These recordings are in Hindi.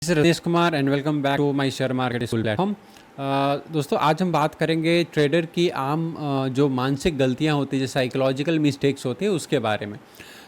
Ramesh Kumar and welcome back to my share market school platform. दोस्तों, आज हम बात करेंगे ट्रेडर की आम जो मानसिक गलतियां होती हैं, जो साइकोलॉजिकल मिस्टेक्स होते हैं उसके बारे में।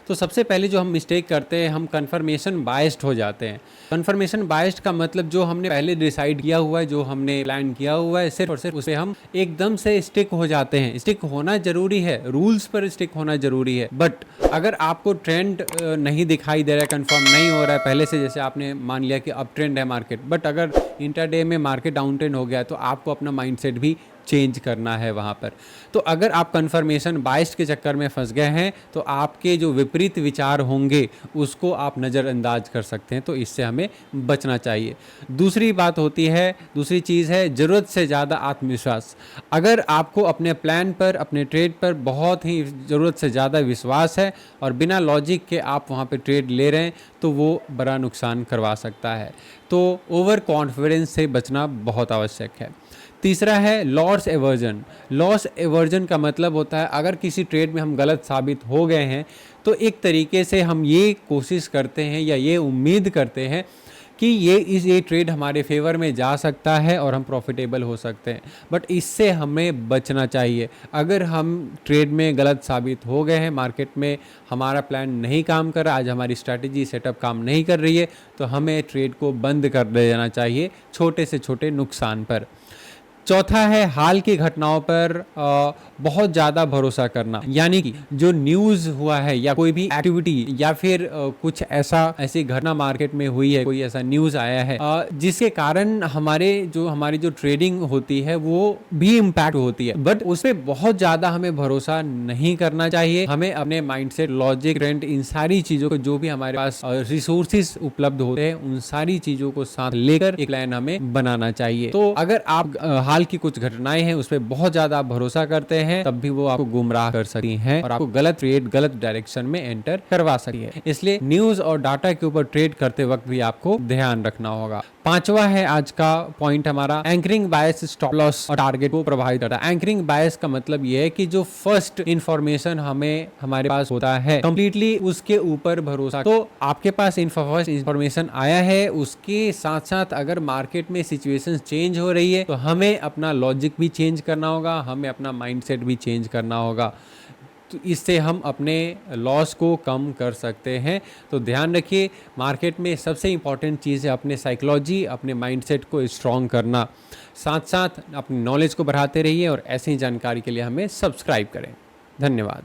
तो सबसे पहले जो हम मिस्टेक करते हैं, हम कन्फर्मेशन बायस्ड हो जाते हैं। कन्फर्मेशन बायस्ड का मतलब जो हमने पहले डिसाइड किया हुआ है, जो हमने प्लान किया हुआ है, सिर्फ और सिर्फ उस पर हम एकदम से स्टिक हो जाते हैं। स्टिक होना जरूरी है, रूल्स पर स्टिक होना जरूरी है, बट अगर आपको ट्रेंड नहीं दिखाई दे रहा है, कंफर्म नहीं हो रहा है पहले से, जैसे आपने मान लिया कि अप ट्रेंड है मार्केट, बट अगर इंटरडे में मार्केट डाउन ट्रेंड हो गया तो आपको अपना माइंडसेट भी चेंज करना है वहाँ पर। तो अगर आप कन्फर्मेशन बायस्ड के चक्कर में फंस गए हैं तो आपके जो विपरीत विचार होंगे उसको आप नज़रअंदाज कर सकते हैं, तो इससे हमें बचना चाहिए। दूसरी बात होती है, दूसरी चीज़ है ज़रूरत से ज़्यादा आत्मविश्वास। अगर आपको अपने प्लान पर, अपने ट्रेड पर बहुत ही ज़रूरत से ज़्यादा विश्वास है और बिना लॉजिक के आप वहाँ पर ट्रेड ले रहे हैं तो वो बड़ा नुकसान करवा सकता है। तो ओवर कॉन्फिडेंस से बचना बहुत आवश्यक है। तीसरा है लॉस एवर्जन। लॉस एवर्जन का मतलब होता है अगर किसी ट्रेड में हम गलत साबित हो गए हैं तो एक तरीके से हम ये कोशिश करते हैं या ये उम्मीद करते हैं कि ये ट्रेड हमारे फेवर में जा सकता है और हम प्रॉफिटेबल हो सकते हैं, बट इससे हमें बचना चाहिए। अगर हम ट्रेड में गलत साबित हो गए हैं, मार्केट में हमारा प्लान नहीं काम कर रहा, आज हमारी स्ट्रैटेजी सेटअप काम नहीं कर रही है, तो हमें ट्रेड को बंद कर देना चाहिए छोटे से छोटे नुकसान पर। चौथा है हाल की घटनाओं पर बहुत ज़्यादा भरोसा करना, यानी कि जो न्यूज़ हुआ है या कोई भी एक्टिविटी या फिर कुछ ऐसी घटना मार्केट में हुई है, कोई ऐसा न्यूज़ आया है जिसके कारण हमारी जो ट्रेडिंग होती है वो भी इम्पैक्ट होती है, बट उस पर बहुत ज़्यादा हमें भरोसा नहीं करना चाहिए। हमें अपने माइंडसेट, लॉजिक, ट्रेंड, इन सारी चीज़ों को, जो भी हमारे पास रिसोर्सेज उपलब्ध होते हैं, उन सारी चीज़ों को साथ लेकर एक प्लान हमें बनाना चाहिए। तो अगर आप हाल की कुछ घटनाएं हैं उस पर बहुत ज्यादा आप भरोसा करते हैं, तब भी वो आपको गुमराह कर सकती हैं और आपको गलत ट्रेड, गलत डायरेक्शन में एंटर करवा सकती है। इसलिए न्यूज और डाटा के ऊपर ट्रेड करते वक्त भी आपको ध्यान रखना होगा। पांचवा है आज का पॉइंट हमारा, एंकरिंग बायस स्टॉप लॉस और टारगेट को प्रभावित करता है। एंकरिंग बायस का मतलब यह है कि जो फर्स्ट इंफॉर्मेशन हमारे पास होता है, कंप्लीटली उसके ऊपर भरोसा। तो आपके पास फर्स्ट इंफॉर्मेशन आया है, उसके साथ साथ अगर मार्केट में सिचुएशन चेंज हो रही है तो हमें अपना लॉजिक भी चेंज करना होगा, हमें अपना माइंडसेट भी चेंज करना होगा। तो इससे हम अपने लॉस को कम कर सकते हैं। तो ध्यान रखिए, मार्केट में सबसे इंपॉर्टेंट चीज़ है अपने साइकोलॉजी, अपने माइंडसेट को स्ट्रॉन्ग करना। साथ साथ अपनी नॉलेज को बढ़ाते रहिए और ऐसी जानकारी के लिए हमें सब्सक्राइब करें। धन्यवाद।